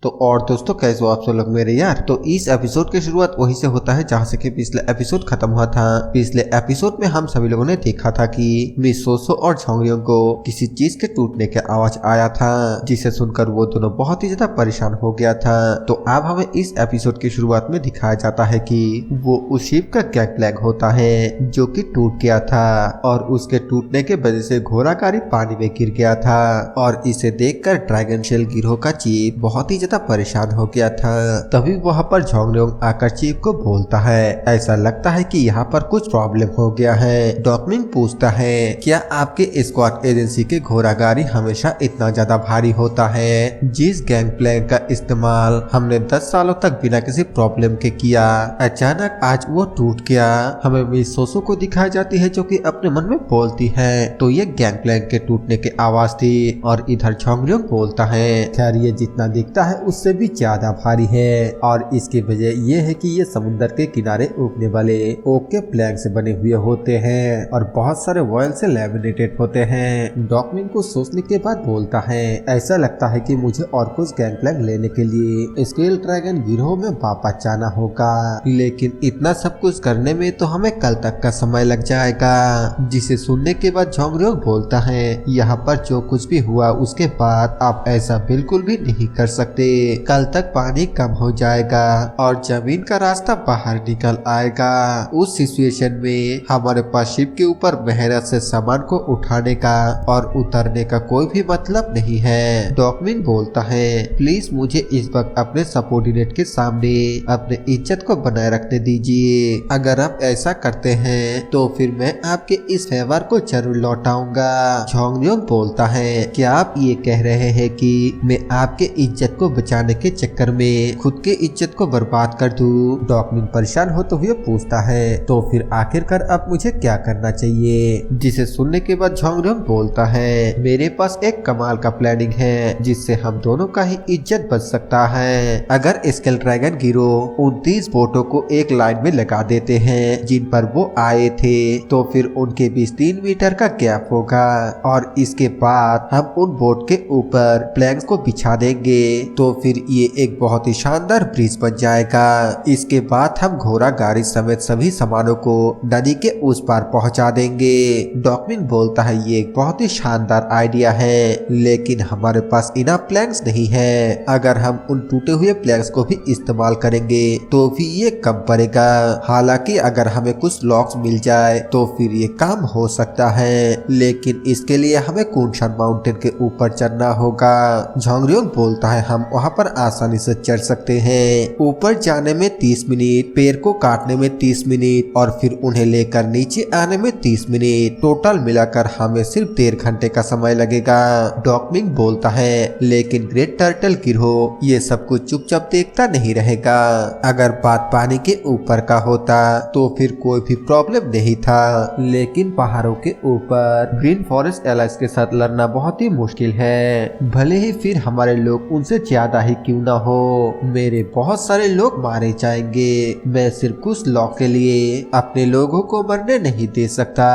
तो और दोस्तों कैसे हो आप सब लोग मेरे यार। तो इस एपिसोड की शुरुआत वहीं से होता है जहाँ से कि पिछले एपिसोड खत्म हुआ था। पिछले एपिसोड में हम सभी लोगों ने देखा था कि मिस सोसो और झोंगरियों को किसी चीज के टूटने के आवाज आया था, जिसे सुनकर वो दोनों बहुत ही ज्यादा परेशान हो गया था। तो अब हमें इस एपिसोड की शुरुआत में दिखाया जाता है कि वो उस शिप का गैंग प्लैंक होता है जो कि टूट गया था और उसके टूटने के वजह से घोड़ा गाड़ी पानी में गिर गया था। और इसे देखकर ड्रैगन शेल गिरोह का चीफ बहुत ही परेशान हो गया था। तभी वहाँ पर झोंगरियोंग आकर चीफ को बोलता है, ऐसा लगता है कि यहाँ पर कुछ प्रॉब्लम हो गया है। डॉकमिंग पूछता है, क्या आपके स्क्वाड एजेंसी के घोड़ा गाड़ी हमेशा इतना ज्यादा भारी होता है? जिस गैंग प्लैंक का इस्तेमाल हमने 10 सालों तक बिना किसी प्रॉब्लम के किया, अचानक आज वो टूट गया। हमें मिस सोसो को दिखाई जाती है जो कि अपने मन में बोलती है तो ये गैंग प्लैंक के टूटने की आवाज थी। और इधर झोंगरियोंग बोलता है, खैर ये जितना दिखता है उससे भी ज्यादा भारी है और इसकी वजह ये है कि ये समुद्र के किनारे उगने वाले ओक के प्लैंक से बने हुए होते हैं और बहुत सारे वॉयल से लैमिनेटेड होते हैं। डॉकमिंग को सोचने के बाद बोलता है, ऐसा लगता है कि मुझे और कुछ गैंग प्लैंक लेने के लिए स्केल ड्रैगन गिरोह में वापस जाना होगा, लेकिन इतना सब कुछ करने में तो हमें कल तक का समय लग जाएगा। जिसे सुनने के बाद झोंगरियोंग बोलता है, यहाँ पर जो कुछ भी हुआ उसके बाद आप ऐसा बिल्कुल भी नहीं कर सकते। कल तक पानी कम हो जाएगा और जमीन का रास्ता बाहर निकल आएगा। उस सिचुएशन में हमारे पास शिप के ऊपर मेहनत से सामान को उठाने का और उतरने का कोई भी मतलब नहीं है। डॉकमिंग बोलता है, प्लीज मुझे इस वक्त अपने सबऑर्डिनेट के सामने अपने इज्जत को बनाए रखने दीजिए। अगर आप ऐसा करते हैं तो फिर मैं आपके इस फेवर को जरूर लौटाऊंगा। झोंगरियोंग बोलता है, क्या आप ये कह रहे हैं कि मैं आपके इज्जत को बचाने के चक्कर में खुद के इज्जत को बर्बाद कर दूं? डॉकमिंग परेशान होते हुए पूछता है, तो फिर आखिरकार अब मुझे क्या करना चाहिए? जिसे सुनने के बाद झोंगरियोंग बोलता है, मेरे पास एक कमाल का प्लानिंग है जिससे हम दोनों का ही इज्जत बच सकता है। अगर स्केल ड्रैगन गिरोह 29 बोटों को एक लाइन में लगा देते हैं जिन पर वो आए थे, तो फिर उनके बीच 3 मीटर का गैप होगा और इसके बाद हम उन बोट के ऊपर प्लैंक्स को बिछा देंगे तो फिर ये एक बहुत ही शानदार ब्रिज बन जाएगा। इसके बाद हम घोड़ा गाड़ी समेत सभी सामानों को नदी के उस पार पहुंचा देंगे। डॉकमिंग बोलता है, ये एक बहुत ही शानदार आइडिया है, लेकिन हमारे पास इनफ प्लैंक्स नहीं है। अगर हम उन टूटे हुए प्लैंक्स को भी इस्तेमाल करेंगे तो भी ये कम पड़ेगा। हालांकि अगर हमें कुछ लॉक्स मिल जाए तो फिर ये काम हो सकता है, लेकिन इसके लिए हमें कुनशान माउंटेन के ऊपर चढ़ना होगा। झोंगरियोंग बोलता है, हम वहाँ पर आसानी से चढ़ सकते हैं। ऊपर जाने में 30 मिनट, पेड़ को काटने में 30 मिनट और फिर उन्हें लेकर नीचे आने में 30 मिनट, टोटल मिलाकर हमें सिर्फ 1.5 घंटे का समय लगेगा। डॉकमिंग बोलता है, लेकिन ग्रेट टर्टल गिरोह ये सब कुछ चुपचाप देखता नहीं रहेगा। अगर बात पानी के ऊपर का होता तो फिर कोई भी प्रॉब्लम नहीं था, लेकिन पहाड़ों के ऊपर ग्रीन फॉरेस्ट एलाइज के साथ लड़ना बहुत ही मुश्किल है। भले ही फिर हमारे लोग उनसे ज्यादा ही क्यों ना हो, मेरे बहुत सारे लोग मारे जाएंगे। मैं सिर्फ कुछ लॉक के लिए अपने लोगों को मरने नहीं दे सकता।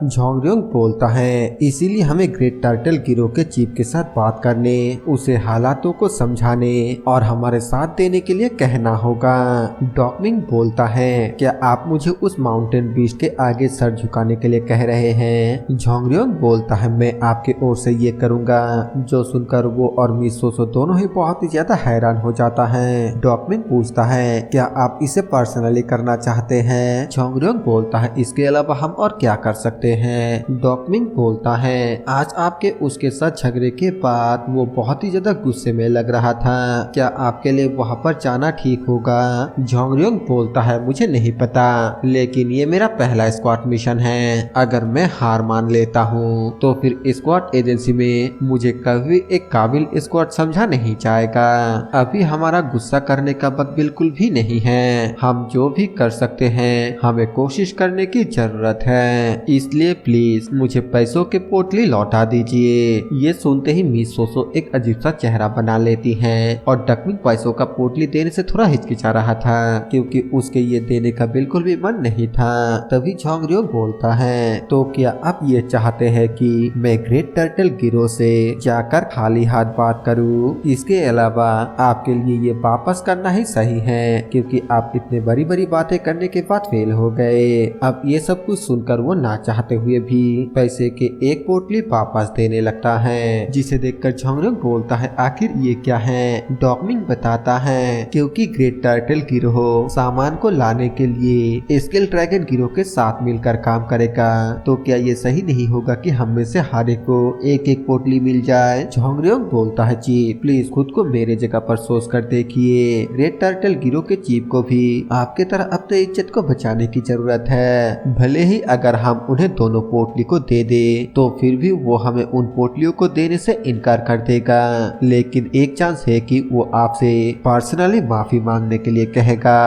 झोंगरियोंग बोलता है, इसीलिए हमें ग्रेट टर्टल गिरोह के चीफ के साथ बात करने, उसे हालातों को समझाने और हमारे साथ देने के लिए कहना होगा। डॉकमिंग बोलता है, क्या आप मुझे उस माउंटेन बीच के आगे सर झुकाने के लिए कह रहे हैं? झोंगरियोंग बोलता है, मैं आपके ओर से ये करूंगा। जो सुनकर वो और मिस सोसो दोनों ही बहुत ही ज्यादा हैरान हो जाता है। डॉकमिंग पूछता है, क्या आप इसे पर्सनली करना चाहते हैं? झोंगरियोंग बोलता है, इसके अलावा हम और क्या कर सकते हैं? डॉकमिंग बोलता है, आज आपके उसके साथ झगड़े के बाद वो बहुत ही ज्यादा गुस्से में लग रहा था, क्या आपके लिए वहाँ पर जाना ठीक होगा? झोंगरियोंग बोलता है, मुझे नहीं पता, लेकिन ये मेरा पहला स्क्वाड मिशन है। अगर मैं हार मान लेता हूँ तो फिर स्क्वाड एजेंसी में मुझे कभी एक काबिल स्क्वाड समझा नहीं जाएगा। अभी हमारा गुस्सा करने का वक्त बिल्कुल भी नहीं है। हम जो भी कर सकते हैं हमें कोशिश करने की जरूरत है, इसलिए प्लीज मुझे पैसों के पोटली लौटा दीजिए। ये सुनते ही मिस सोसो एक अजीब सा चेहरा बना लेती है और डॉकमिंग पैसों का पोटली देने से थोड़ा हिचकिचा रहा था क्योंकि उसके ये देने का बिल्कुल भी मन नहीं था। तभी झोंगरियोंग बोलता है, तो क्या आप ये चाहते हैं कि मैं ग्रेट टर्टल गिरोह से जाकर खाली हाथ बात करूं? इसके अलावा आपके लिए ये वापस करना ही सही है, क्योंकि आप इतने बड़ी बड़ी बातें करने के बाद फेल हो गए। अब ये सब कुछ सुनकर वो ना चाहते हुए भी पैसे के एक पोटली वापस देने लगता है, जिसे देखकर झोंगरियोंग बोलता है आखिर ये क्या है। डॉकमिंग बताता है क्योंकि ग्रेट टर्टल गिरोह सामान को लाने के लिए स्केल ड्रैगन गिरोह के साथ मिलकर काम करेगा, तो क्या ये सही नहीं होगा कि हम में से हर एक को एक एक पोटली मिल जाए। झोंगरियोंग बोलता है चीफ प्लीज खुद को मेरे जगह पर सोच कर देखिए, ग्रेट टर्टल गिरोह के चीफ को भी आपके तरह अपने इज्जत को बचाने की जरूरत है। भले ही अगर हम उन्हें दोनों पोटली को दे दे तो फिर भी वो हमें उन पोटलियों को देने से इनकार कर देगा, लेकिन एक चांस है कि वो आपसे पर्सनली माफी मांगने के लिए कहेगा।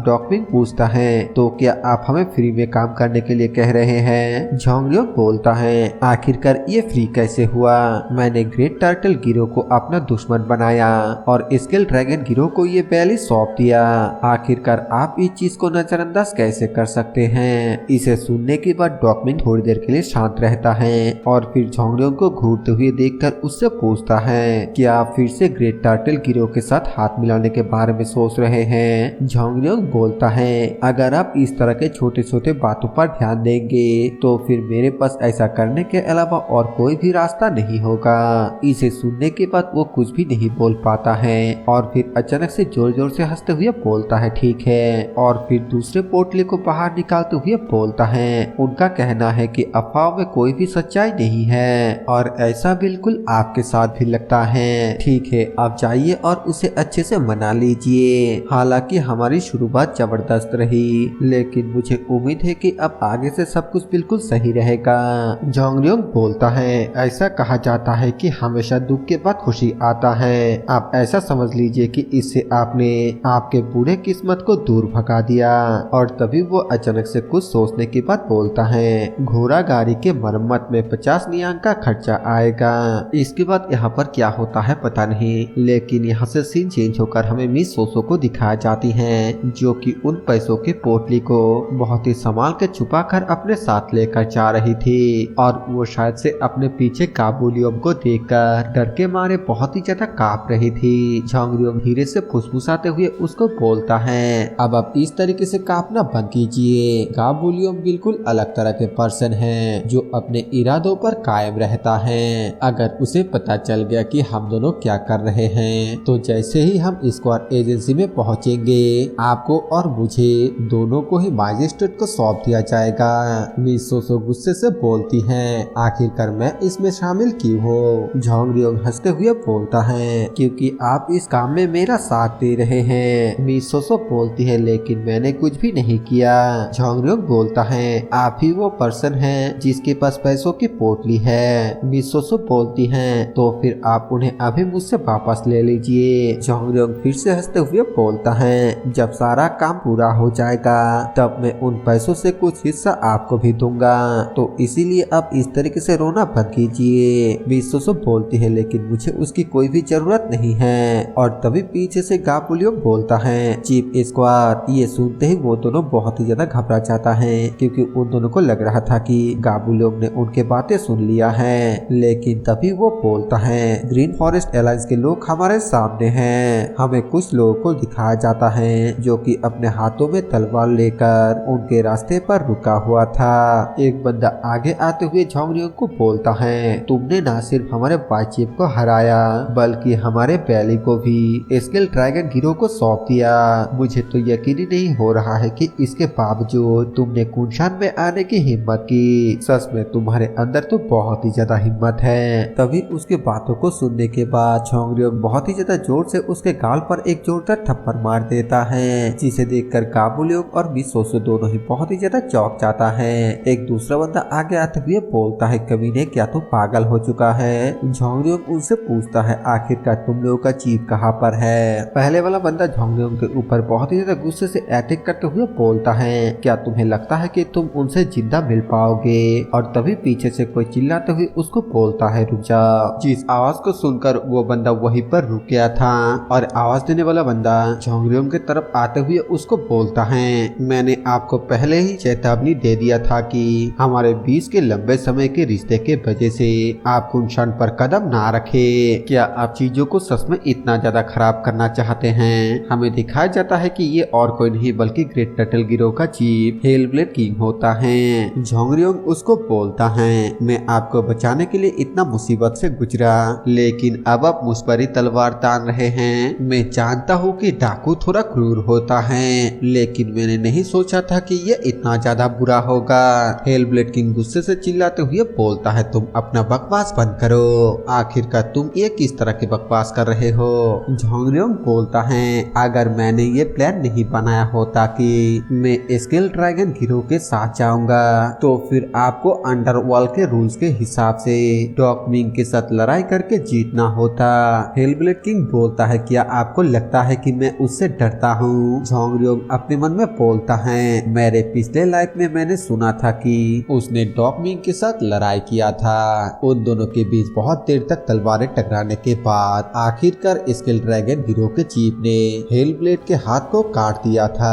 डॉकमिंग पूछता है तो क्या आप हमें फ्री में काम करने के लिए कह रहे हैं। झोंगरियोंग बोलता है आखिरकार ये फ्री कैसे हुआ, मैंने ग्रेट टर्टल गिरोह को अपना दुश्मन बनाया और स्केल ड्रैगन गिरोह को ये बैली सौंप दिया, आखिरकार आप इस चीज को नजरअंदाज कैसे कर सकते हैं। इसे सुनने के बाद डॉकमिंग थोड़ी देर के लिए शांत रहता है और फिर झोंगरियोंग को घूरते हुए देखकर उससे पूछता है कि आप फिर से ग्रेट टर्टल गिरोह के साथ हाथ मिलाने के बारे में सोच रहे हैं। झोंगरियोंग बोलता है अगर आप इस तरह के छोटे छोटे बातों पर ध्यान देंगे तो फिर मेरे पास ऐसा करने के अलावा और कोई भी रास्ता नहीं होगा। इसे सुनने के बाद वो कुछ भी नहीं बोल पाता है और फिर अचानक से जोर जोर से हंसते हुए बोलता है ठीक है, और फिर दूसरे पोटली को बाहर निकालते हुए बोलता है उनका कहना है कि अफवाह में कोई भी सच्चाई नहीं है और ऐसा बिल्कुल आपके साथ भी लगता है। ठीक है आप जाइए और उसे अच्छे से मना लीजिए, हालांकि हमारी शुरुआत जबरदस्त रही लेकिन मुझे उम्मीद है कि अब आगे से सब कुछ बिल्कुल सही रहेगा। झोंगरियोंग बोलता है ऐसा कहा जाता है कि हमेशा दुख के बाद खुशी आता है, आप ऐसा समझ लीजिए कि इससे आपने आपके बुरे किस्मत को दूर भगा दिया। और तभी वो अचानक से कुछ सोचने के बाद बोलता है घोड़ा गाड़ी के मरम्मत में 50 नियांग का खर्चा आएगा। इसके बाद यहाँ पर क्या होता है पता नहीं, लेकिन यहाँ से सीन चेंज होकर हमें मिस सोसो को दिखाई जाती है जो कि उन पैसों की पोटली को बहुत ही संभाल के छुपा कर अपने साथ लेकर जा रही थी और वो शायद से अपने पीछे काबुलियों को देखकर डर के मारे बहुत ही ज्यादा कांप रही थी। झोंगरियोंग धीरे से फुसफुसाते हुए उसको बोलता है अब आप इस तरीके से कांपना बंद कीजिए, काबुलियों बिल्कुल अलग तरह के पर्सन है जो अपने इरादों पर कायम रहता है। अगर उसे पता चल गया कि हम दोनों क्या कर रहे हैं तो जैसे ही हम स्क्वाड एजेंसी में पहुंचेंगे आपको और मुझे दोनों को ही मजिस्ट्रेट को सौंप दिया जाएगा। मिस सोसो गुस्से से बोलती है आखिरकार मैं इसमें शामिल क्यों हूँ। झोंगरियोंग हंसते हुए बोलता है क्योंकि आप इस काम में मेरा साथ दे रहे हैं। मिस सोसो बोलती है लेकिन मैंने कुछ भी नहीं किया। झोंगरियोंग बोलता है आप ही वो पर्सन हैं जिसके पास पैसों की पोटली है। मिस सोसो बोलती है तो फिर आप उन्हें अभी मुझसे वापस ले लीजिए। झोंगरियोंग फिर से हंसते हुए बोलता है जब सारा काम पूरा हो जाएगा तब मैं उन पैसों से कुछ हिस्सा आपको भी दूंगा, तो इसीलिए आप इस तरीके से रोना बंद कीजिए। मिस सोसो बोलती है लेकिन मुझे उसकी कोई भी जरूरत नहीं है। और तभी पीछे से गाबुलियोंग बोलता है चीफ स्क्वाड। ये सुनते ही वो दोनों बहुत ही ज्यादा घबरा जाता है क्योंकि उन दोनों को लग रहा था कि गाबुलियोंग ने उनके बातें सुन लिया है, लेकिन तभी वो बोलता है ग्रीन फॉरेस्ट एलायंस के लोग हमारे सामने हैं। हमें कुछ लोगों को दिखाया जाता है जो कि अपने हाथों में तलवार लेकर उनके रास्ते पर रुका हुआ था। एक बंदा आगे आते हुए झोंगरियोंग को बोलता है तुमने न सिर्फ हमारे बातचीत को हराया बल्कि हमारे बैली को भी स्केल ड्रैगन गिरोह को सौंप दिया। मुझे तो यकीन ही नहीं हो रहा है कि इसके बावजूद तुमने कुंशान में आने की हिम्मत की। सच में तुम्हारे अंदर तो बहुत ही ज्यादा हिम्मत है। तभी उसके बातों को सुनने के बाद झोंगरियोंग बहुत ही ज्यादा जोर से उसके गाल पर एक जोरदार थप्पड़ मार देता है, जिसे देखकर गाबुलियोंग और मिस सोसो दोनों ही बहुत ही ज्यादा चौंक जाता है। एक दूसरा बंदा आगे आते हुए बोलता है कमीने क्या तू पागल हो चुका है। झोंगरियोंग उनसे पूछता है आखिरकार तुम लोगों का चीफ कहाँ पर है। पहले वाला बंदा झोंगरियोंग के ऊपर बहुत ही ज्यादा गुस्से से अटैक करते हुए बोलता है क्या तुम्हें लगता है कि तुम उनसे जिंदा मिल पाओगे। और तभी पीछे से कोई चिल्लाते हुए उसको बोलता है रुक जा। जिस आवाज को सुनकर वो बंदा वहीं पर रुक गया था और आवाज देने वाला बंदा झोंगरियोंग की तरफ आते हुए उसको बोलता है मैंने आपको पहले ही चेतावनी दे दिया था कि हमारे बीच के लंबे समय के रिश्ते के वजह से आप कुंशान पर कदम ना रखे। क्या आप चीजों को सच में इतना ज्यादा खराब करना चाहते हैं। हमें दिखाया जाता है कि ये और कोई नहीं बल्कि ग्रेट टर्टल गिरोह का चीफ हेलब्लेड किंग होता है। झोंगरियोंग उसको बोलता है, मैं आपको बचाने के लिए इतना मुसीबत से गुजरा, लेकिन अब आप मुझ पर ही तलवार तान रहे हैं। मैं जानता हूँ कि डाकू थोड़ा क्रूर होता है, लेकिन मैंने नहीं सोचा था कि ये इतना ज्यादा बुरा होगा। हेलब्लेड किंग गुस्से से चिल्लाते हुए बोलता है, तुम अपना बकवास बंद करो। आखिरकार तुम ये किस तरह की बकवास कर रहे हो? झोंगरियोंग बोलता है, अगर मैंने ये प्लान नहीं बनाया होता कि मैं स्केल ड्रैगन गिरोह के साथ जाऊंगा, तो फिर आपको अंडरवर्ल्ड के रूल्स के हिसाब से डॉकमिंग के साथ लड़ाई करके जीतना होता। हेलब्लेड किंग बोलता है, क्या आपको लगता है कि मैं उससे डरता हूँ? झोंगरियोंग अपने मन में बोलता है, मेरे पिछले लाइफ में मैंने सुना था कि उसने डॉकमिंग के साथ लड़ाई किया था। उन दोनों के बीच बहुत देर तक तलवारें टकराने के बाद आखिरकार स्केल ड्रैगन गिरोह के चीफ ने हेलब्लेड के हाथ को काट दिया था।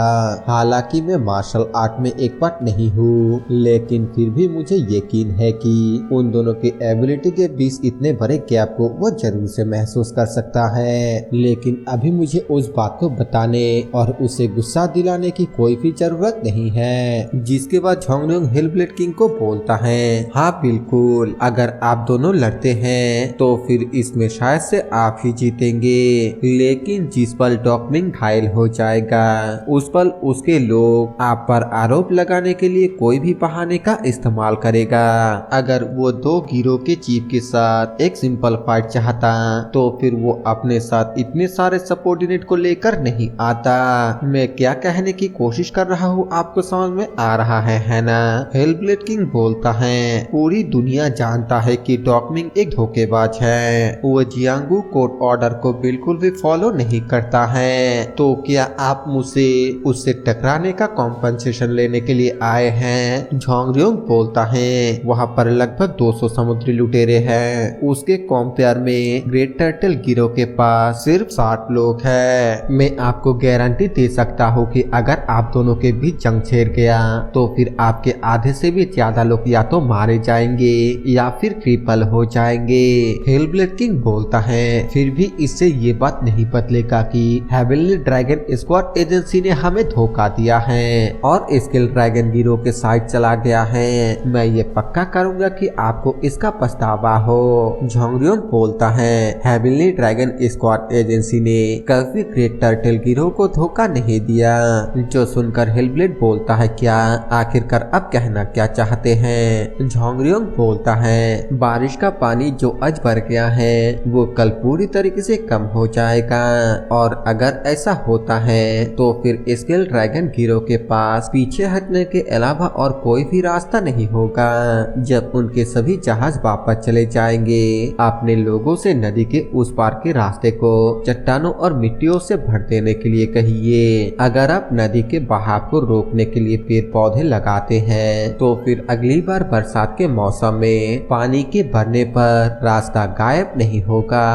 हालांकि मैं मार्शल आर्ट में एक्सपर्ट नहीं हूँ, लेकिन फिर भी मुझे यकीन है कि उन दोनों के एबिलिटी के बीच इतने बड़े गैप को वो जरूर से महसूस कर सकता है। लेकिन अभी मुझे उस बात को बताने और उसे गुस्सा दिलाने की कोई भी जरूरत नहीं है। जिसके बाद झोंगरियोंग हेलब्लेड किंग को बोलता है, हाँ बिल्कुल, अगर आप दोनों लड़ते हैं तो फिर इसमें शायद से आप ही जीतेंगे, लेकिन जिस पल डॉकमिंग घायल हो जाएगा उस पल उसके लोग आप पर आरोप लगाने के लिए कोई भी बहाने का इस्तेमाल करेगा। अगर वो दो गिरोह के चीफ के साथ एक सिंपल फाइट चाहता तो फिर वो अपने साथ इतने सारे सबऑर्डिनेट को लेकर नहीं आता। मैं क्या कहने की कोशिश कर रहा हूँ आपको समझ में आ रहा है ना? हेलब्लेड किंग बोलता है, पूरी दुनिया जानता है कि डॉकमिंग एक धोखेबाज है, वो जियांगू कोर्ट ऑर्डर को बिल्कुल भी फॉलो नहीं करता है। तो क्या आप मुझसे उससे टकराने का कॉम्पनसेशन लेने के लिए आए हैं? झोंगरियोंग बोलता है, वहाँ पर लगभग 200 समुद्री लुटेरे हैं, उसके कंपेयर में ग्रेट टर्टल गिरोह के पास सिर्फ 60 लोग हैं। मैं आपको गारंटी दे सकता हूँ कि अगर आप दोनों के बीच जंग छेड़ गया तो फिर आपके आधे से भी ज्यादा लोग या तो मारे जाएंगे या फिर क्रिपल हो जाएंगे। हेलब्लेड किंग बोलता है, फिर भी इससे ये बात नहीं बदलेगा कि हेवनली ड्रैगन स्क्वाड एजेंसी ने हमें धोखा दिया है और स्केल ड्रैगन गिरोह के साइड चला गया है। मैं ये पक्का करूंगा कि आपको इसका पछतावा हो। झोंगरियोंग बोलता है, हेवनली ड्रैगन स्क्वाड एजेंसी ने कभी ग्रेट टर्टल गिरोह को धोखा नहीं दिया। जो सुनकर हेलब्लेड बोलता है, क्या आखिरकार अब कहना क्या चाहते हैं? झोंगरियोंग बोलता है, बारिश का पानी जो आज भर गया है वो कल पूरी तरीके से कम हो जाएगा, और अगर ऐसा होता है तो फिर स्केल ड्रैगन गिरोह के पास पीछे हटने के अलावा और कोई भी रास्ता नहीं होगा। जब उनके सभी जहाज वापस चले जाएंगे, अपने लोगों से नदी के उस पार के रास्ते को चट्टानों और मिट्टियों से भर देने के लिए कहिए। अगर आप नदी के बहाव को रोकने के लिए पेड़ पौधे लगाते हैं तो फिर अगली बार बरसात के मौसम में पानी के भरने पर रास्ता गायब नहीं होगा।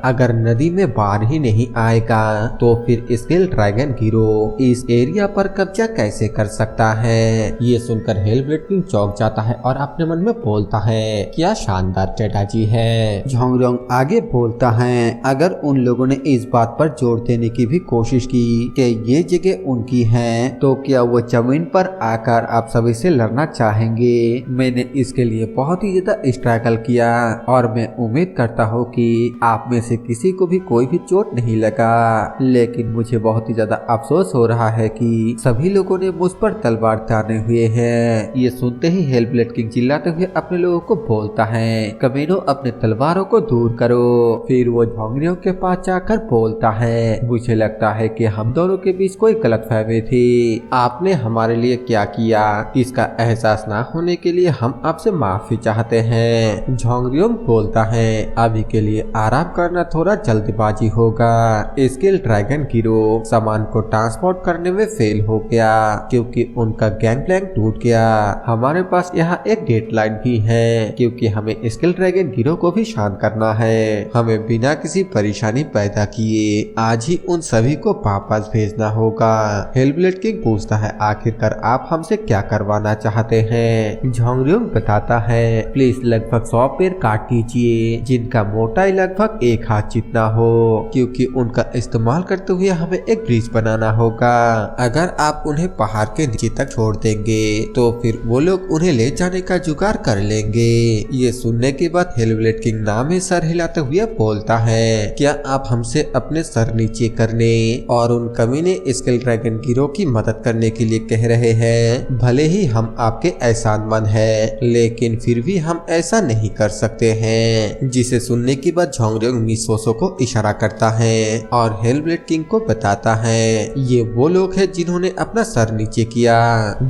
अगर नदी में बाढ़ ही नहीं आएगा तो फिर स्केल ड्रैगन गिरोह इस एरिया पर कब्जा कैसे कर सकता है? ये सुनकर हेलब्लेड किंग चौंक जाता है और अपने मन में बोलता है, क्या शानदार स्ट्रेटजी है। झोंगरियोंग आगे बोलता है, अगर उन लोगों ने इस बात पर जोर देने की भी कोशिश की कि ये जगह उनकी है, तो क्या वो जमीन पर आकर आप सभी से लड़ना चाहेंगे? मैंने इसके लिए बहुत ही ज्यादा स्ट्रगल किया और मैं उम्मीद करता हूँ कि आप में से किसी को भी कोई भी चोट नहीं लगा, लेकिन मुझे बहुत ही ज्यादा अफसोस हो रहा है कि सभी लोगों ने मुझ पर तलवार ताने हुए हैं। ये सुनते ही हेलब्लेड किंग चिल्लाते हुए अपने लोगों को बोलता है, कमीनों अपने तलवारों को दूर करो। फिर वो झोंगरियों के पास जाकर बोलता है, मुझे लगता है कि हम दोनों के बीच कोई गलतफहमी थी। आपने हमारे लिए क्या किया इसका एहसास ना होने के लिए हम आपसे माफी चाहते हैं। झोंगरियोंग बोलता है, अभी के लिए आराम करना थोड़ा जल्दबाजी होगा। स्केल ड्रैगन गिरोह सामान को ट्रांसपोर्ट करने में फेल हो गया क्योंकि उनका गैंग प्लान टूट गया। हमारे पास यहाँ एक डेडलाइन भी है क्योंकि हमें स्केल ड्रैगन गिरोह को भी शांत करना है। हमें बिना किसी परेशानी पैदा किए आज ही उन सभी को वापस भेजना होगा। हेलब्लेड किंग पूछता है, आखिरकार आप हमसे क्या करवाना चाहते हैं? झोंगरियोंग बताता है, प्लीज लगभग 100 पेड़ काट दीजिए जिनका मोटाई लगभग एक हाथ जितना हो, क्योंकि उनका इस्तेमाल करते हुए हमें एक ब्रिज बनाना होगा। अगर आप उन्हें पहाड़ के नीचे तक छोड़ देंगे तो फिर वो लोग उन्हें ले जाने का जुगाड़ कर लेंगे। ये सुनने के बाद हेलब्लेड किंग नाम में सर हिलाते हुए बोलता है, क्या आप हमसे अपने सर नीचे करने और उन कमीने स्केल ड्रैगन गिरोह की मदद करने के लिए कह रहे हैं? भले ही हम आपके एहसानमंद हैं, लेकिन फिर भी हम ऐसा नहीं कर सकते हैं। जिसे सुनने के बाद झोंगरियोंग मिसोसो को इशारा करता है और हेलब्लेड किंग को बताता है, ये वो लोग हैं जिन्होंने अपना सर नीचे किया।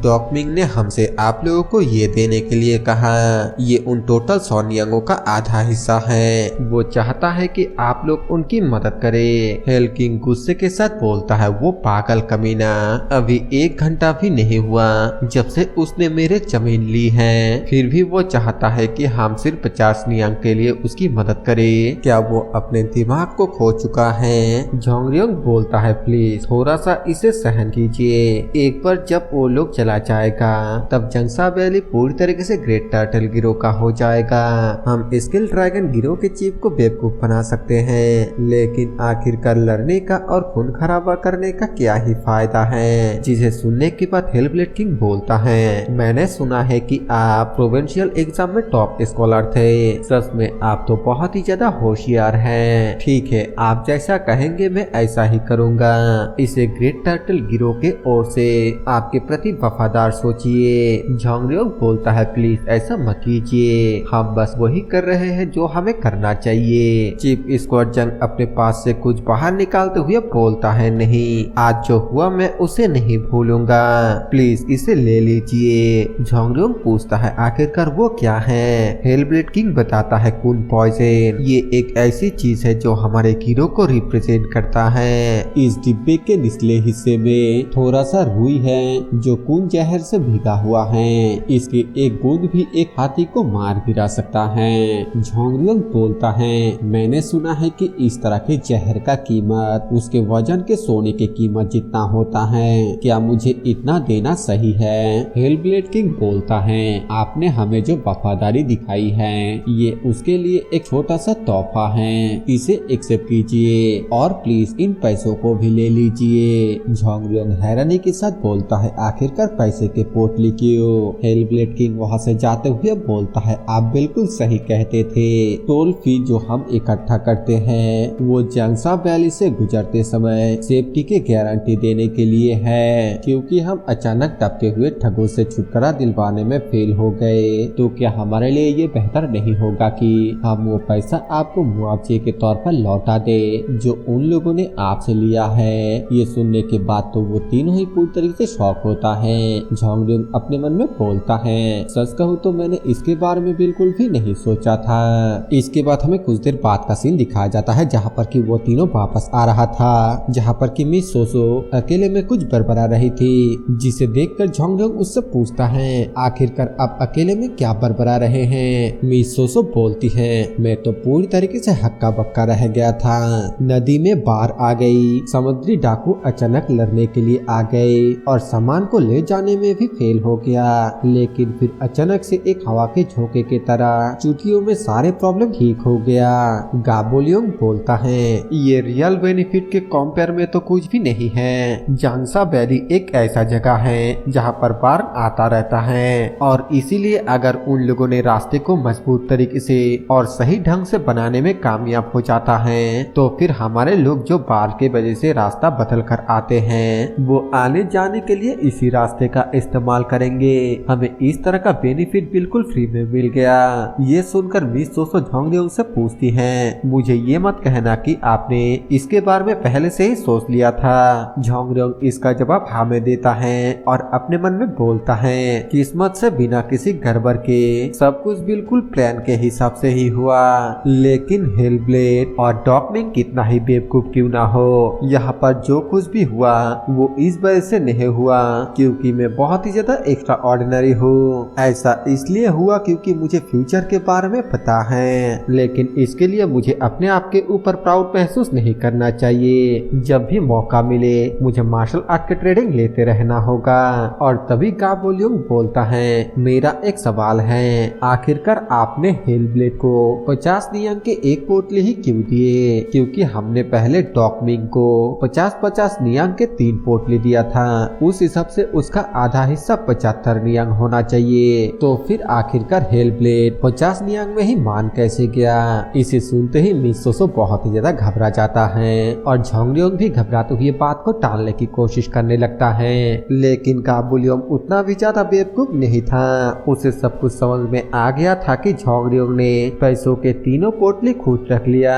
डॉकमिंग ने हमसे आप लोगों को ये देने के लिए कहा। ये उन टोटल सोनियांगों का आधा हिस्सा है। वो चाहता है कि आप लोग उनकी मदद करें। हेल किंग गुस्से के साथ बोलता है, वो पागल कमीना, अभी 1 घंटा भी नहीं हुआ जब से उसने मेरे जमीन ली है, फिर भी वो चाहता है कि हम सिर्फ 50 नियांग के लिए उसकी मदद करें। क्या वो अपने दिमाग को खो चुका है? झोंगरियोंग बोलता है, प्लीज थोड़ा सा इसे सहन कीजिए। एक बार जब वो लोग चला जाएगा तब जंगसा वैली पूरी तरीके से ग्रेट टर्टल गिरोह का हो जाएगा। हम स्केल ड्रैगन गिरोह के चीफ को बेवकूफ बना सकते हैं, लेकिन आखिरकार लड़ने का और खून खराबा करने का क्या ही फायदा है। जिसे सुनने के बाद हेलब्लेड किंग बोलता है, मैंने सुना है कि आप प्रोविंशियल एग्जाम में टॉप स्कॉलर थे। सच में आप तो बहुत ही ज्यादा होशियार हैं। ठीक है, आप जैसा कहेंगे मैं ऐसा ही करूंगा। इसे ग्रेट टर्टल गिरोह के ओर से आपके प्रति वफादार सोचिए। झोंगरियोंग बोलता है, प्लीज ऐसा मत कीजिए, हम बस वही कर रहे हैं जो हमें करना चाहिए। चीफ स्क्वाड जंग अपने पास से कुछ बाहर निकालते हुए बोलता है, नहीं, आज जो हुआ मैं उसे नहीं भूलूंगा, प्लीज इसे ले लीजिए। झोंगरियोंग पूछता है, आखिरकार वो क्या है? हेलब्लेड किंग बताता है, कुन पॉइजन। ये एक ऐसी चीज है जो हमारे गिरोह को रिप्रेजेंट करता है। इस डिब्बे के निचले हिस्से में थोड़ा सा रुई है जो कुन जहर से भीगा हुआ है। इसकी एक बूंद भी एक हाथी को मार गिरा सकता है। झोंगरियोंग बोलता है, मैंने सुना है कि इस तरह के जहर का कीमत उसके वजन के सोने की कीमत जितना होता है। क्या मुझे इतना देना सही है? हेलब्लेड किंग बोलता है, आपने हमें जो वफादारी दिखाई है ये उसके लिए एक छोटा सा तोहफा है, इसे एक्सेप्ट कीजिए और प्लीज इन पैसों को भी ले लीजिए। झोंगरियोंग हैरानी के साथ बोलता है, आखिरकार पैसे के पोटली क्यों? हेलब्लेड किंग वहाँ से जाते हुए बोलता है, आप बिल्कुल सही कहते थे, टोल फी जो हम इकट्ठा करते हैं वो जंगसा वैली से गुजरते समय सेफ्टी की गारंटी देने के लिए है, क्योंकि हम अचानक टपके हुए ठगों से छुटकारा दिलवाने में फेल हो गए। तो क्या हमारे लिए ये बेहतर नहीं होगा कि हम वो पैसा आपको मुआवजे के तौर पर लौटा दे जो उन लोगों ने आपसे लिया है? ये सुनने के बाद तो वो तीनों ही पूरी तरीके से शॉक होता है। झोंगरियोंग अपने मन में बोलता है, सच कहूँ तो मैंने इसके बारे में बिल्कुल भी नहीं सोचा था। इसके बाद हमें कुछ देर बाद का सीन दिखाया जाता है जहाँ पर कि वो तीनों वापस आ रहा था, जहाँ पर कि मिस सोसो अकेले में कुछ बरबरा रही थी, जिसे देखकर झोंगरियोंग उससे पूछता है, आखिरकार आप अकेले में क्या बरबरा रहे हैं? मिस सोसो बोलती है, मैं तो पूरी तरीके से हक्का बक्का रह गया था। नदी में बाढ़ आ गई, समुद्री डाकू अचानक लड़ने के लिए आ गए और सामान को ले जाने में भी फेल हो गया, लेकिन फिर अचानक से एक हवा के झोंके की तरह चुटकियों में सारे प्रॉब्लम ठीक हो गया। गाबोलियोंग बोलता है, ये रियल बेनिफिट के कंपेयर में तो कुछ भी नहीं है। जांगसा वैली एक ऐसा जगह है जहाँ पर बाढ़ आता रहता है और इसीलिए अगर उन लोगों ने रास्ते को मजबूत तरीके से और सही ढंग से बनाने में कामयाब हो जाता है तो फिर हमारे लोग जो बाढ़ के वजह से रास्ता बदल कर आते हैं वो आने जाने के लिए इसी रास्ते का इस्तेमाल करेंगे। हमें इस तरह का बेनिफिट बिल्कुल फ्री में मिल गया। ये सुनकर मिस सोसो झोंगरियोंग से पूछती है, मुझे ये मत कहना कि आपने इसके बारे में पहले से ही सोच लिया था। झोंगरियोंग इसका जवाब हाँ में देता है और अपने मन में बोलता है, किस्मत से बिना किसी गड़बड़ के सब कुछ बिल्कुल प्लान के हिसाब से ही हुआ। लेकिन हेलब्लेड और डॉकमिंग कितना ही बेवकूफ क्यों ना हो, यहाँ पर जो कुछ भी हुआ वो इस वजह से नहीं हुआ क्योंकि मैं बहुत ही ज्यादा एक्स्ट्रा ऑर्डिनरी हूँ। ऐसा इसलिए हुआ क्योंकि मुझे फ्यूचर के बारे में पता है, लेकिन इसके लिए मुझे अपने आप के ऊपर प्राउड महसूस नहीं करना चाहिए। जब भी मौका मिले मुझे मार्शल आर्ट के ट्रेनिंग लेते रहना होगा। और तभी गाबोलियोंग बोलता है, मेरा एक सवाल है, आखिरकार आपने हेलब्लेड को 50 नियांग के एक पोटली ही क्यों दिए, क्योंकि हमने पहले डॉकमिंग को 50-50 नियांग के 3 पोटली दिया था। उस हिसाब से उसका आधा हिस्सा 75 नियांग होना चाहिए। तो फिर आखिरकार हेलब्लेड 50 नियांग में ही मान कैसे गया। इसे सुनते ही मिसोसो बहुत ही ज्यादा घबरा जाता है और झोंगरियोंग भी घबराते हुए बात को टालने की कोशिश करने लगता है। लेकिन गाबुलियोंग उतना भी ज्यादा बेवकूफ नहीं था। उसे सब कुछ समझ में आ गया था कि झोंगरियोंग ने पैसों के तीनों पोटली खुद रख लिया।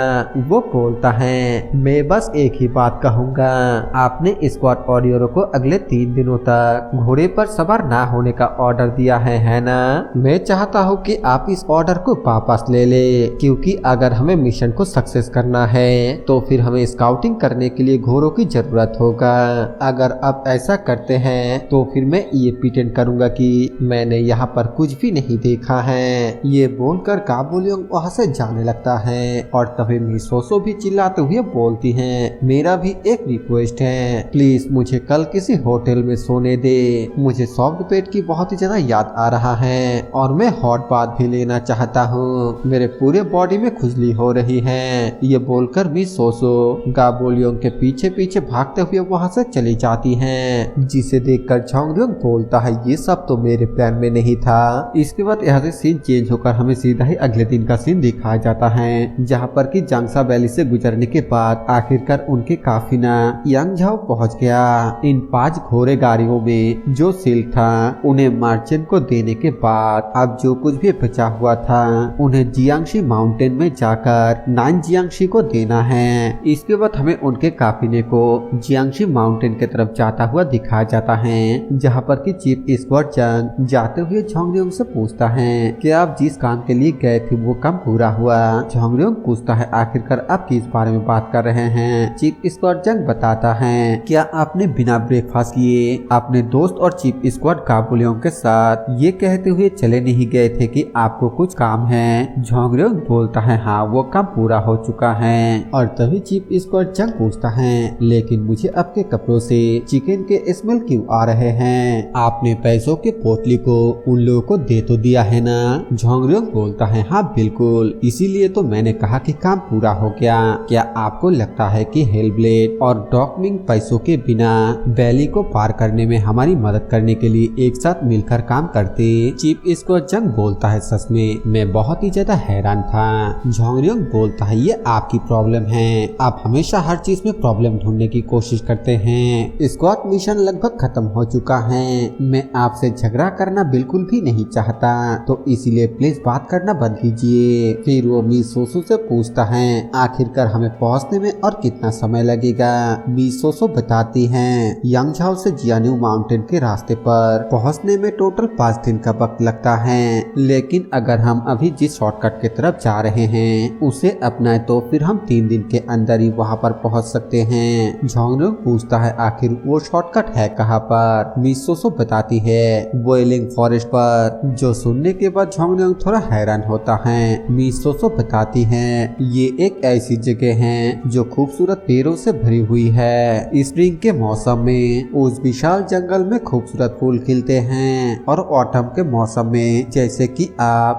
वो बोलता है, मैं बस एक ही बात कहूंगा, आपने स्क्वाड वॉरियरों को अगले 3 दिनों तक घोड़े पर सवार ना होने का ऑर्डर दिया है ना? मैं चाहता हूँ कि आप इस ऑर्डर को वापस ले ले, क्योंकि अगर हमें मिशन को सक्सेस करना है तो फिर हमें स्काउटिंग करने के लिए घोड़ों की जरूरत होगा। अगर आप ऐसा करते हैं तो फिर मैं ये प्रिटेंड करूंगा कि मैंने यहाँ पर कुछ भी नहीं देखा है। ये बोलकर गाबुलियोंग वहाँ से जाने लगता है और तभी मिसोसो भी चिल्लाते हुए बोलती है, मेरा भी एक रिक्वेस्ट है, प्लीज मुझे कल किसी होटल में सोने दे। मुझे सॉफ्ट बेड की बहुत ही ज्यादा याद आ रहा है और मैं हॉट बाथ भी लेना चाहता हूँ। मेरे पूरे बॉडी में खुजली हो रही है। ये बोलकर मिसोसो गाबुलियोंग के पीछे पीछे भागते हुए वहाँ से चली जाती है, जिसे देखकर झोंगरियोंग बोलता है, ये सब तो मेरे प्लान में नहीं था। इसके बाद यहाँ से सीन चेंज होकर हमें सीधा ही अगले दिन का सीन दिखाया जाता है, जहाँ पर कि जांगसा वैली से गुजरने के बाद आखिरकार उनके काफिला यांगझाओ पहुँच गया। इन 5 घोड़े गाड़ियों में जो सिल्क था उन्हें मार्चेंट को देने के बाद अब जो कुछ भी बचा हुआ था उन्हें जियांगशी माउंटेन में जाकर नान जियांगशी को देना है। इसके बाद हमें उनके काफिले को जियांगशी माउंटेन की तरफ जाता हुआ दिखाया जाता है, जहाँ पर कि चीफ स्क्वाड चंग जाते हुए झोंगरियोंग से पूछता है कि आप जिस काम के लिए गए थे वो काम पूरा हुआ। झोंगरियोंग पूछता है, आखिरकार आप किस बारे में बात कर रहे हैं? चीफ स्क्वाड चंग बताता है, क्या आपने बिना ब्रेकफास्ट किए अपने दोस्त और चीफ स्क्वाड गाबुलियोंग के साथ ये कहते हुए चले नहीं गए थे कि आपको कुछ काम है? झोंगरियोंग बोलता है, हाँ वो काम पूरा हो चुका है। और तभी चीफ स्क्वाड चंग पूछता है, लेकिन मुझे आपके कपड़ों से चिकन के स्मेल क्यों आ रहे हैं? आपने पैसों के पोटली को उन लोगों को दे तो दिया है ना? झोंगरियोंग बोलता है, हाँ बिल्कुल, इसीलिए तो मैंने कहा कि काम पूरा हो गया। क्या आपको लगता है कि हेलब्लेड और डॉकमिंग पैसों के बिना वैली को पार करने में हमारी मदद करने के लिए एक साथ मिलकर काम करते? चीफ स्क्वाड चंग बोलता है, सच में मैं बहुत ही ज्यादा हैरान था। झोंगरियोंग बोलता है, ये आपकी प्रॉब्लम है, आप हमेशा हर चीज में प्रॉब्लम ढूंढने की कोशिश करते हैं। स्क्वाड मिशन लगभग खत्म हो चुका है, मैं आपसे झगड़ा करना बिल्कुल भी नहीं चाहता, तो इसीलिए प्लीज बात करना बंद कीजिए। फिर वो मिसोसो से पूछता है, आखिरकार हमें पहुंचने में और कितना समय लगेगा? मिसोसो बताती है, यांगझाओ से जियान्यू माउंटेन के रास्ते पर पहुंचने में टोटल 5 दिन का वक्त लगता है, लेकिन अगर हम अभी जिस शॉर्टकट की तरफ जा रहे हैं उसे अपनाए तो फिर हम 3 दिन के अंदर ही वहां पर पहुंच सकते हैं। झोंगरियोंग पूछता है, आखिर वो शॉर्टकट है कहाँ पर? मिसोसो बताती है, बोइलिंग फॉरेस्ट पर। जो सुनने के बाद झोंगरियोंग थोड़ा हैरान होता है। मिसोसो बताती है, ये एक ऐसी जगह है जो खूबसूरत पेड़ों से भरी हुई है। स्प्रिंग के मौसम में उस विशाल जंगल में खूबसूरत फूल खिलते हैं और ऑटम के मौसम में जैसे कि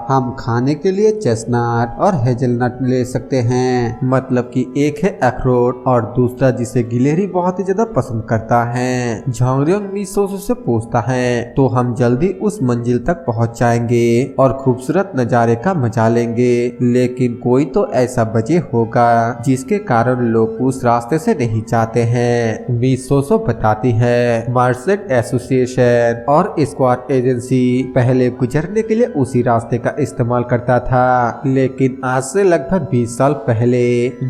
हम खाने के लिए चेस्टनट और हेजलनट ले सकते हैं। मतलब कि एक है अखरोट और दूसरा जिसे गिलहरी बहुत ही ज्यादा पसंद करता है। झोंगरियोंग मिसोसो से पूछता है, तो हम जल्दी उस मंजिल तक पहुंच जाएंगे और खूबसूरत नजारे का मजा लेंगे, लेकिन कोई तो ऐसा बजे होगा जिसके कारण लोग उस रास्ते से नहीं जाते हैं। मिसोसो बताती है, मार्शेट एसोसिएशन और स्क्वाड एजेंसी पहले गुजरने के लिए उसी रास्ते का इस्तेमाल करता था, लेकिन आज से लगभग 20 साल पहले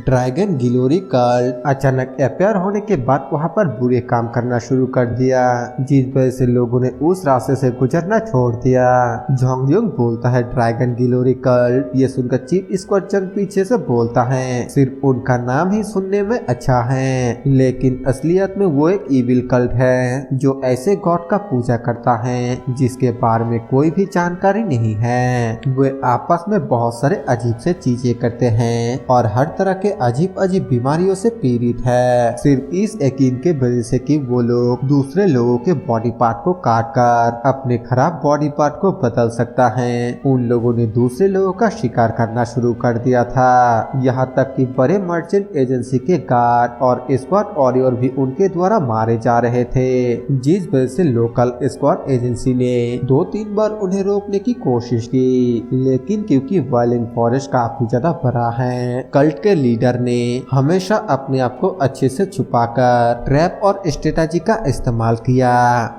ड्रैगन गिलोरी कल्ट अचानक अपेयर होने के बाद वहां पर बुरे काम करना शुरू कर दिया, जिस वजह से लोगों ने उस रास्ते से गुजरना छोड़ दिया। झोंगरियोंग बोलता है, ड्रैगन गिलोरी कल्ट? ये सुनकर चीफ स्क्वाड चंग पीछे से बोलता है, सिर्फ उनका नाम ही सुनने में अच्छा है, लेकिन असलियत में वो एक इविल कल्ट है जो ऐसे गॉड का पूजा करता है जिसके बारे में कोई भी जानकारी नहीं है। वे आपस में बहुत सारे अजीब से चीजें करते हैं और हर तरह के अजीब अजीब बीमारियों से पीड़ित है, सिर्फ इस यकीन के वजह से कि वो लोग दूसरे लोगों के बॉडी पार्ट को काट कर अपने खराब बॉडी पार्ट को बदल सकता है। उन लोगों ने दूसरे लोगों का शिकार करना शुरू कर दिया किया था। यहाँ तक कि बड़े मर्चेंट एजेंसी के गार्ड और स्क्वाड वॉरियर भी उनके द्वारा मारे जा रहे थे, जिस वजह से लोकल स्क्वाड एजेंसी ने 2-3 बार उन्हें रोकने की कोशिश की, लेकिन क्योंकि वायलिंग फॉरेस्ट काफी ज्यादा बड़ा है, कल्ट के लीडर ने हमेशा अपने आप को अच्छे से छुपाकर ट्रैप और स्ट्रेटजी का इस्तेमाल किया।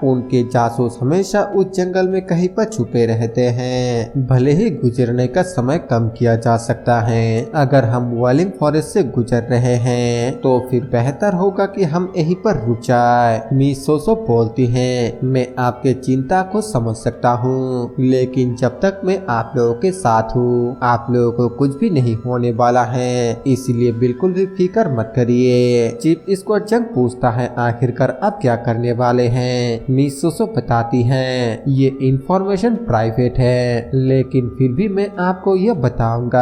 उनके जासूस हमेशा उस जंगल में कहीं पर छुपे रहते हैं। भले ही गुजरने का समय कम किया जा सकता है, अगर हम वायलिंग फॉरेस्ट से गुजर रहे हैं तो फिर बेहतर होगा कि हम यहीं पर रुक जाए। मिस सोसो बोलती हैं, मैं आपके चिंता को समझ सकता हूँ, लेकिन जब तक मैं आप लोगों के साथ हूँ आप लोगों को कुछ भी नहीं होने वाला है, इसलिए बिल्कुल भी फिक्र मत करिए। चीफ स्क्वाड जंग पूछता है, आखिरकार आप क्या करने वाले हैं? मिस सोसो बताती हैं, ये इंफॉर्मेशन प्राइवेट है, लेकिन फिर भी मैं आपको यह बताऊंगा।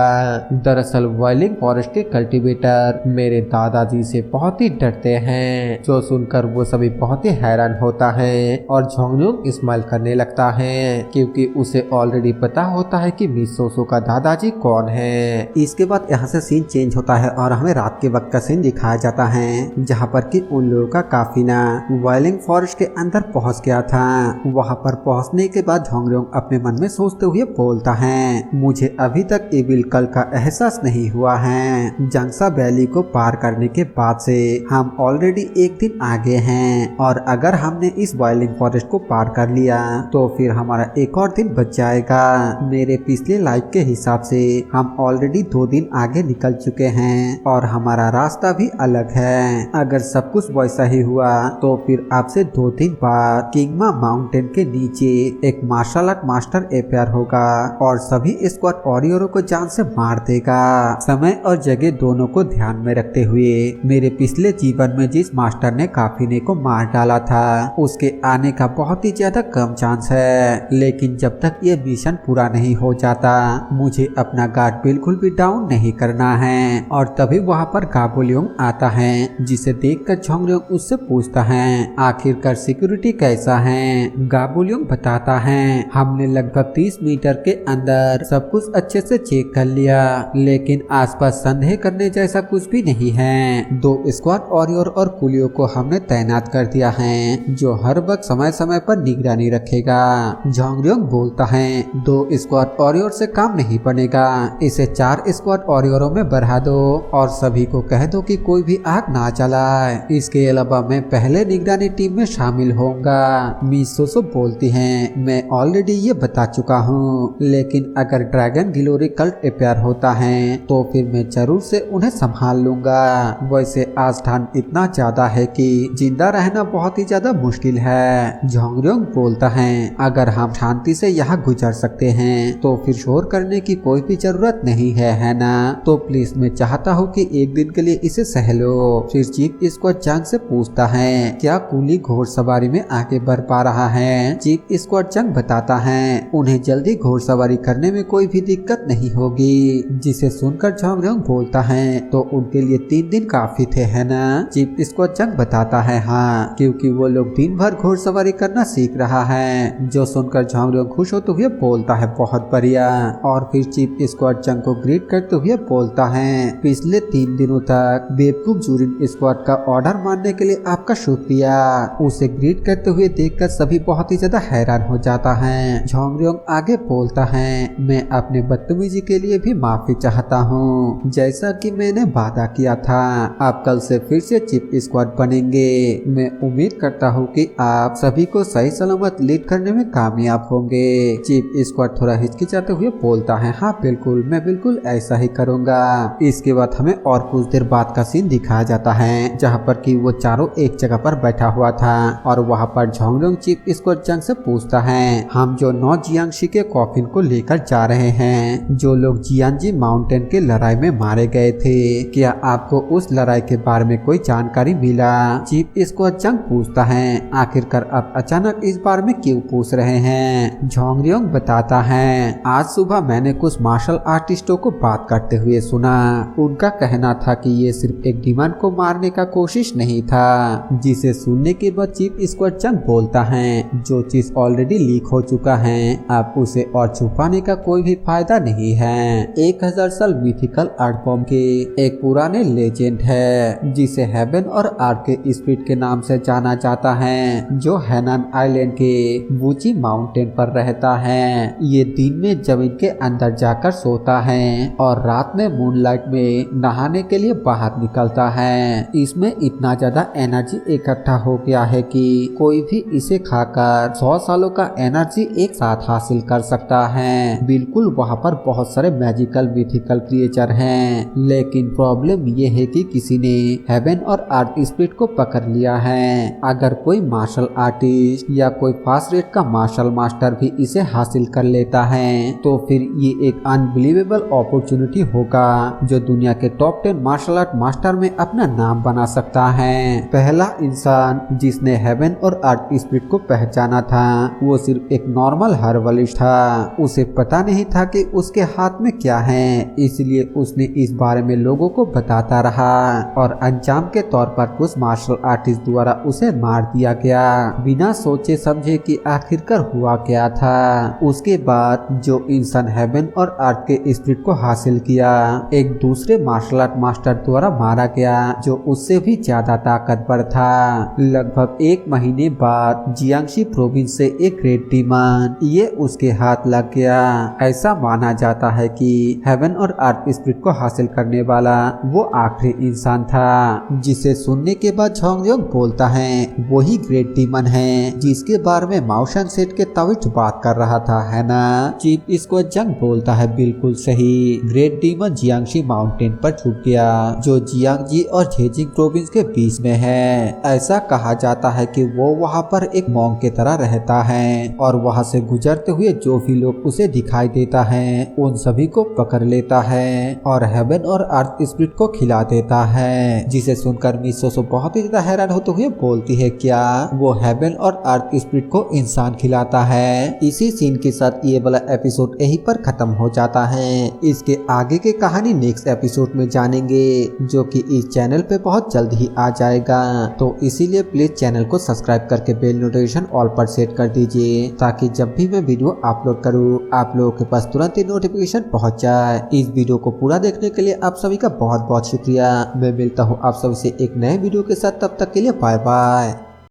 दरअसल वायलिंग फॉरेस्ट के कल्टीवेटर मेरे दादाजी से बहुत ही डरते हैं। जो सुनकर वो सभी बहुत ही हैरान होता है और झोंगन्यूंग स्माइल करने लगता है, क्योंकि उसे ऑलरेडी पता होता है कि मिस सोसो का दादाजी कौन है। इसके बाद यहाँ से सीन चेंज होता है और हमें रात के वक्त का सीन दिखाया जाता है, जहाँ पर कि उन लोगों का काफिला वायलिंग फॉरेस्ट के अंदर पहुँच गया था। वहाँ पर पहुँचने के बाद झोंगन्यूंग अपने मन में सोचते हुए बोलता है, मुझे अभी तक इविल कल का एहसास नहीं हुआ है। जंगसा वैली को पार करने के बाद से हम ऑलरेडी एक दिन आगे हैं, और अगर हमने इस वायलिंग फॉरेस्ट को पार कर लिया तो फिर हमारा एक और दिन बच जाएगा। मेरे पिछले लाइफ के हिसाब से हम ऑलरेडी 2 दिन आगे निकल चुके हैं और हमारा रास्ता भी अलग है। अगर सब कुछ वैसा ही हुआ तो फिर आपसे 2 दिन बाद किंगमा माउंटेन के नीचे एक मार्शल आर्ट मास्टर अपेयर होगा और सभी स्क्वाड वॉरियरों को जान से मार देगा। समय और जगह दोनों को ध्यान में रखते हुए मेरे पिछले जीवन में जिस मास्टर ने काफिले को मार डाला था उसके आने का बहुत ही ज्यादा कम चांस है, लेकिन जब तक ये मिशन पूरा नहीं हो जाता मुझे अपना गार्ड बिल्कुल भी डाउन नहीं करना है। और तभी वहाँ पर गाबुलियोंग आता है, जिसे देखकर झोंगन्यूंग उससे पूछता है, आखिरकार सिक्योरिटी कैसा है? गाबुलियोंग बताता है, हमने लगभग 30 मीटर के अंदर सब कुछ अच्छे से चेक कर लिया, लेकिन आसपास संदेह करने जैसा कुछ भी नहीं है। 2 स्क्वाड वॉरियर और कुलियों को हमने तैनात कर दिया है, जो हर वक्त समय समय पर निगरानी रखेगा। झोंगन्यूंग बोलता है, 2 स्क्वाड वॉरियर से काम नहीं बनेगा, इसे 4 स्क्वाड वॉरियरों में बढ़ा दो और सभी को कह दो कि कोई भी आग ना चलाए। इसके अलावा मैं पहले निगरानी टीम में शामिल होऊंगा। मिस सोसो बोलती हैं, मैं ऑलरेडी ये बता चुका हूँ, लेकिन अगर ड्रैगन गिलोरी कल्ट अपेयर होता है तो फिर मैं जरूर से उन्हें संभाल लूंगा। वैसे आज ठंड इतना ज्यादा है कि जिंदा रहना बहुत ही ज्यादा मुश्किल है। झोंगन्यूंग बोलता है, अगर हम शांति से यहाँ गुजर सकते हैं तो फिर शोर करने की कोई भी जरूरत नहीं है ना? तो प्लीज मैं चाहता हूँ कि एक दिन के लिए इसे सह लो। फिर चीफ स्क्वाड जंग से पूछता है, क्या कूली घोड़सवारी में आगे बढ़ पा रहा है? चीफ स्क्वाड जंग बताता है, उन्हें जल्दी घोड़सवारी करने में कोई भी दिक्कत नहीं होगी। जिसे सुनकर झोंगन्यूंग बोलता है, तो उनके लिए 3 दिन काफी थे है ना? चीफ स्क्वाड जंग बताता है, हाँ, क्योंकि वो लोग दिन भर घोड़सवारी करना सीख रहा है। जो सुनकर झोंगन्यूंग खुश होते हुए बोलता है, बहुत बढ़िया। और फिर चीफ स्क्वाड जंग को ग्रीट करते हुए बोलता है, पिछले 3 दिनों तक बेवकूफ जूरिन स्क्वाड का ऑर्डर मानने के लिए आपका शुक्रिया। उसे ग्रीट करते हुए देखकर सभी बहुत ही ज्यादा हैरान हो जाता है। झोंगन्यूंग आगे बोलता है, मैं अपने बदतमीजी के लिए भी माफी चाहता हूँ। जैसा कि मैंने वादा किया था, आप कल से फिर से चीफ स्क्वाड बनेंगे। मैं उम्मीद करता हूँ कि आप सभी को सही सलामत लीड करने में कामयाब होंगे। चीफ स्क्वाड थोड़ा हिचकिचाते हुए बोलता है, हाँ बिल्कुल, मैं बिल्कुल ऐसा ही करूँगा। इसके बाद हमें और कुछ देर बाद का सीन दिखाया जाता है, जहाँ पर कि वो चारों एक जगह पर बैठा हुआ था और वहाँ पर झोंगन्यूंग चीफ स्क्वाड जंग से पूछता है, हम जो 9 जियांगशी के कॉफिन को लेकर जा रहे हैं, जो लोग जियांजी माउंटेन के लड़ाई में मारे गए थे, क्या आपको उस लड़ाई के बारे में कोई जानकारी मिला? चीफ स्क्वाड जंग पूछता है, आखिरकार आप अचानक इस बारे में क्यों पूछ रहे हैं? झोंगन्यूंग बताता है, आज सुबह मैंने कुछ मार्शल आर्टिस्टों को बात करते हुए सुना। उनका कहना था कि ये सिर्फ एक डिमांड को मारने का कोशिश नहीं था। जिसे सुनने के बाद चीफ स्क्वाड जंग बोलता है, जो चीज ऑलरेडी लीक हो चुका है, अब उसे और छुपाने का कोई भी फायदा नहीं है। एक 1000 साल मिथिकल आर्ट फॉर्म के एक पुराने लेजेंड है जिसे हेवन और अर्थ के स्पिरिट के नाम से जाना जाता है, जो हैनान आइलैंड के वूची माउंटेन पर रहता है। ये दिन में जमीन के अंदर जाकर सोता है और रात में मूनलाइट में नहाने के लिए बाहर निकलता है। इसमें इतना ज्यादा एनर्जी इकट्ठा हो गया है कि कोई भी इसे खाकर 100 सालों का एनर्जी एक साथ हासिल कर सकता है। बिल्कुल वहाँ पर बहुत सारे मैजिकल मिथिकल क्रिएचर हैं, लेकिन प्रॉब्लम ये है कि किसी ने हेवन और अर्थ स्पिरिट को पकड़ लिया है। अगर कोई मार्शल आर्टिस्ट या कोई फास्ट रेट का मार्शल मास्टर भी इसे हासिल कर लेता है तो फिर ये एक अनबिलीवेबल अपॉर्चुनिटी होगा जो दुनिया के टॉप 10 मार्शल आर्ट मास्टर में अपना नाम बना सकता है। पहला इंसान जिसने हेवन और अर्थ स्पिरिट को पहचाना था वो सिर्फ एक नॉर्मल हर्बलिस्ट था। उसे पता नहीं था कि उसके हाथ में क्या है, इसलिए उसने इस बारे में लोगों को बताता रहा और अंजाम के तौर पर कुछ मार्शल आर्टिस्ट द्वारा उसे मार दिया गया बिना सोचे समझे कि आखिरकार हुआ क्या था। उसके बाद जो इंसान हेवन और अर्थ के स्पिरिट को हासिल किया एक दूसरे मार्शल आर्ट मास्टर द्वारा मारा गया जो उससे भी ज्यादा ताकतवर था। लगभग 1 महीने बाद जियांगशी प्रोविंस से एक ग्रेट डीमन ये उसके हाथ लग गया। ऐसा माना जाता है कि हेवन और अर्थ स्पिरिट को हासिल करने वाला वो आखिरी इंसान था। जिसे सुनने के बाद झोंगयोंग बोलता है वही ग्रेट डीमन है जिसके बारे में माउशन सेट के तविच बात कर रहा था, है ना? चीफ इसको जंग बोलता है बिल्कुल सही। ग्रेट डीमन जियांगशी माउंटेन पर छुप गया जो जियांगजी और झेजिंग प्रोविंस के बीच में है। ऐसा कहा जाता है कि वो वहाँ पर एक मॉन्क की तरह रहता है और वहाँ से गुजरते हुए जो भी लोग उसे दिखाई देता है उन सभी को पकड़ लेता है और हेवन और अर्थ स्पिरिट को खिला देता है। जिसे सुनकर मिसोसो बहुत ही ज्यादा हैरान होते हुए बोलती है क्या वो हेवन और अर्थ स्पिरिट को इंसान खिलाता है। इसी सीन के साथ ये वाला एपिसोड यहीं पर खत्म हो जाता है। इसके आगे की कहानी नेक्स्ट एपिसोड में जानेंगे जो कि इस चैनल पे बहुत जल्द ही आ जाएगा, तो इसीलिए प्लीज चैनल को सब्सक्राइब करके बेल नोटिफिकेशन ऑल पर सेट कर दीजिए ताकि जब भी मैं वीडियो अपलोड करूँ आप लोगों के पास तुरंत ही नोटिफिकेशन पहुंच जाए। इस वीडियो को पूरा देखने के लिए आप सभी का बहुत बहुत शुक्रिया। मैं मिलता हूँ आप सभी से एक नए वीडियो के साथ, तब तक के लिए बाय बाय।